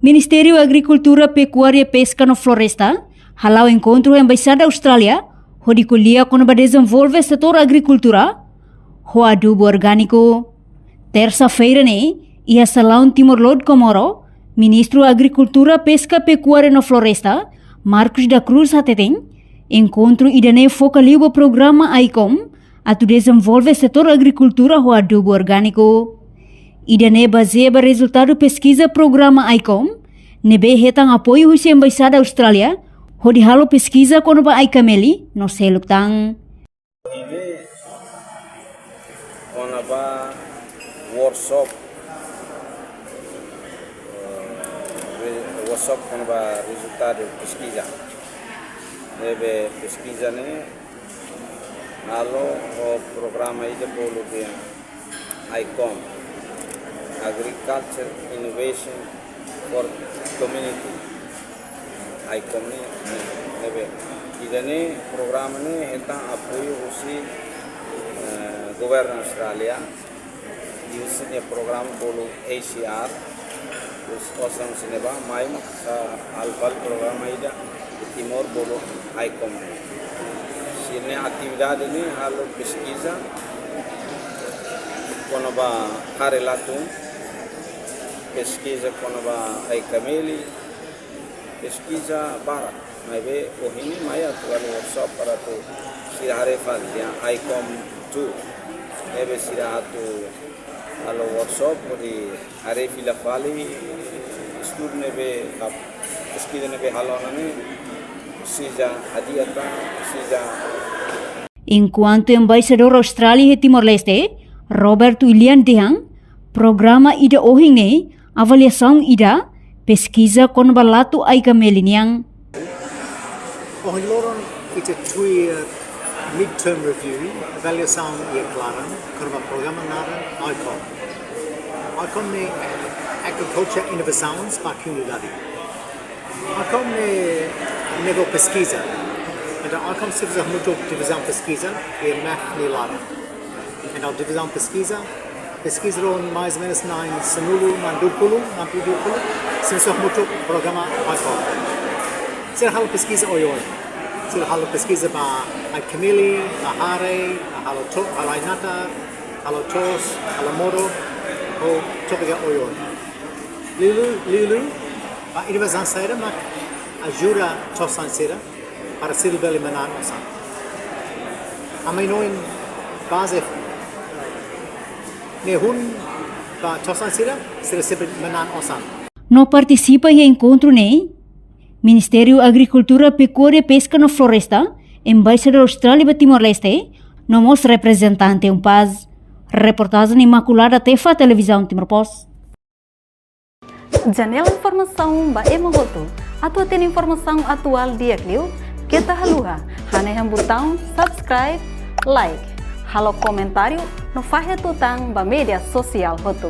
Ministério Agricultura, Pecuária, Pesca no Floresta halau encontro a Embaixada Austrália, onde colhia quando desenvolve setor agricultura, o adubo orgânico. Terça-feira, ia salão Timor-Leste Comoro, Ministro Agricultura, Pesca, Pecuária no Floresta, Marcos da Cruz Hateten, encontro idane focaliu o programa ICOM, atu desenvolve setor agricultura o adubo orgânico. Idane baseia resultado pesquisa programa ICOM, nebe hetang apoio husi Embaixada Austrália, onde halo pesquisa kono ba ICAMELI no seluk tang. Ini onaba workshop onaba resultado pesquisa. Nebe pesquisa ne halo o programa ide bolu dia ICOM, Agriculture Innovation for Community. ICOM ni nebe idane program ni henta apoio usi governo Australia usine program bolu ACR us osam sineba mai sa alfal program ida Timor bolu ICOM sine atividade ni halo pesquisa konoba karelatum pesquisa konoba ICAMELI pesquisa barat maybe ohini maya tuan workshop para tu sirahare fal dia ICOM 2 maybe sirahatu alo workshop di hari fila fali student maybe kap pesquisa maybe halo nani sija hadiata sija. Enquanto embaixador Austrália e Timor-Leste, Robert William Dehang, programa ida ohing avaliação ida pesquisa con balatu ICAMELI niang. Ohingloron it's a 2-year mid-term review, avaliação ia clara, kurva programa nara ICOM. ICOM ne agriculture inovações para a comunidade. ICOM ne nego pesquisa. Então ICOM se faz muito divisão pesquisa e math ne lara. Então divisão pesquisa ron mais ou menos na Sanulu, na Dupulu, sensor muito programa ICOM. Sira halo pesquisa oyon. Sira halo pesquisa ba ICAMELI, Ahare, halo to, halo Inata, halo Tos, halo Moro, o topika oyon. Lilu, ba inovação saída mak ajuda tosan saída para silbeli manan osan. Amainoin base nehun ba tosan saída sira silbeli manan osan. No participa em encontro Ministério Agricultura, Pecuária e Pesca no Floresta, Embaixador Austrália e Timor-Leste, nomos representante paz. Reportagem Imaculada Tefa, Televisão Timor-Post. Janela informação ba emogoto. Atua tem informação atual dia kliu, kita haluha. Haneham botão subscribe, like, halo comentário no fahe tutang ba media sosial hotu.